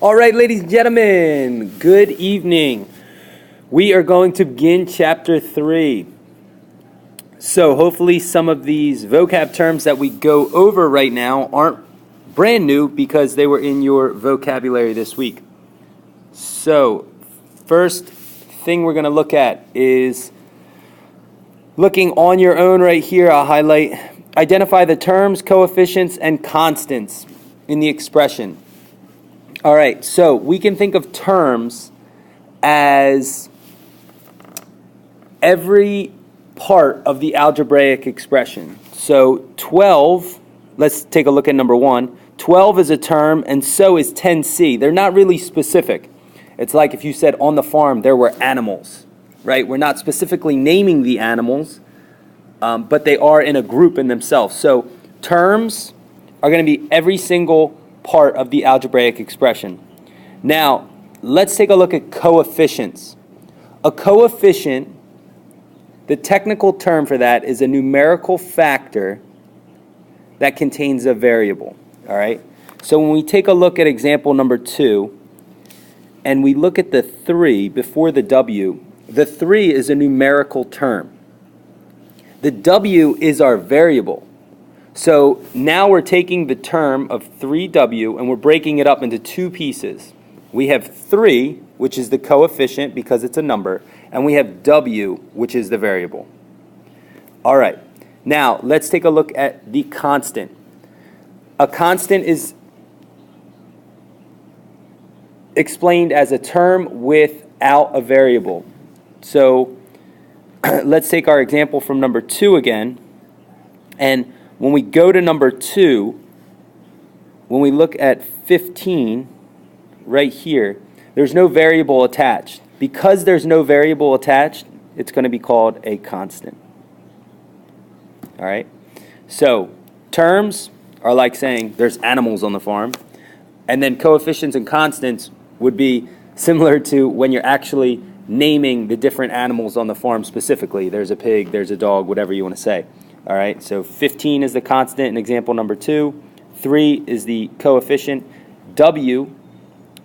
All right, ladies and gentlemen, good evening. We are going to begin chapter 3. So hopefully some of these vocab terms that we go over right now aren't brand new because they were in your vocabulary this week. So first thing we're going to look at is looking on your own right here. I'll highlight, identify the terms, coefficients, and constants in the expression. All right, so we can think of terms as every part of the algebraic expression. So 12, let's take a look at number 1. 12 is a term, and so is 10C. They're not really specific. It's like if you said on the farm there were animals, right? We're not specifically naming the animals, but they are in a group in themselves. So terms are going to be every single part of the algebraic expression. Now, let's take a look at coefficients. A coefficient, the technical term for that is a numerical factor that contains a variable. All right? So when we take a look at example number 2, and we look at the 3 before the W, the 3 is a numerical term. The W is our variable. So now we're taking the term of 3W and we're breaking it up into two pieces. We have 3, which is the coefficient because it's a number, and we have W, which is the variable. All right, now let's take a look at the constant. A constant is explained as a term without a variable. So let's take our example from number 2 again, and when we go to number 2, when we look at 15, right here, there's no variable attached. Because there's no variable attached, it's going to be called a constant. All right? So, terms are like saying there's animals on the farm. And then coefficients and constants would be similar to when you're actually naming the different animals on the farm specifically. There's a pig, there's a dog, whatever you want to say. All right, so 15 is the constant in example number 2. 3 is the coefficient. W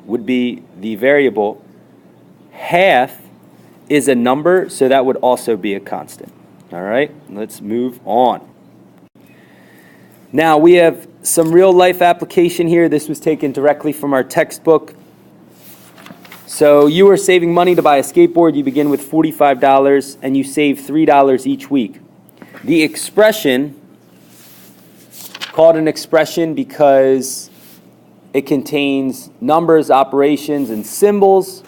would be the variable. Half is a number, so that would also be a constant. All right, let's move on. Now we have some real life application here. This was taken directly from our textbook. So you are saving money to buy a skateboard. You begin with $45 and you save $3 each week. The expression, called an expression because it contains numbers, operations, and symbols.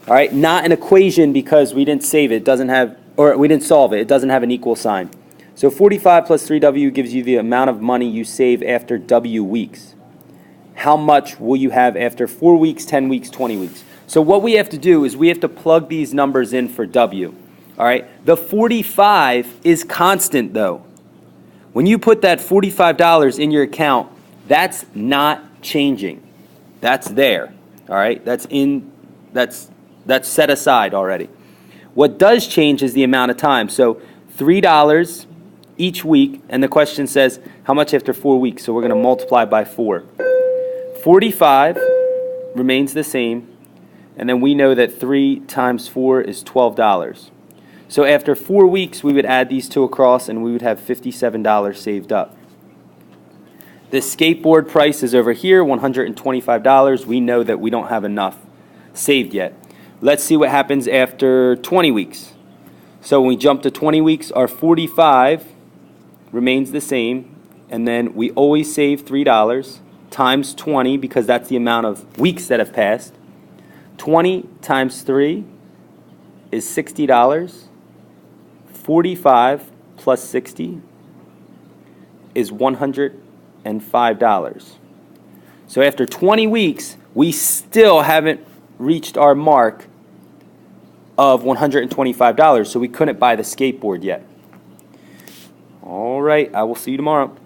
All right, not an equation because we didn't save it. It doesn't have, or we didn't solve it. It doesn't have an equal sign. So 45 plus 3W gives you the amount of money you save after W weeks. How much will you have after 4 weeks, 10 weeks, 20 weeks? So what we have to do is we have to plug these numbers in for W. All right, the 45 is constant though. When you put that $45 in your account, that's not changing. That's there. All right, that's set aside already. What does change is the amount of time. So $3 each week, and the question says how much after 4 weeks? So we're going to multiply by 4. 45 remains the same, and then we know that 3 times 4 is $12. So after 4 weeks, we would add these two across, and we would have $57 saved up. The skateboard price is over here, $125. We know that we don't have enough saved yet. Let's see what happens after 20 weeks. So when we jump to 20 weeks, our 45 remains the same, and then we always save $3 times 20 because that's the amount of weeks that have passed. 20 times 3 is $60. 45 plus 60 is $105. So after 20 weeks, we still haven't reached our mark of $125, so we couldn't buy the skateboard yet. All right, I will see you tomorrow.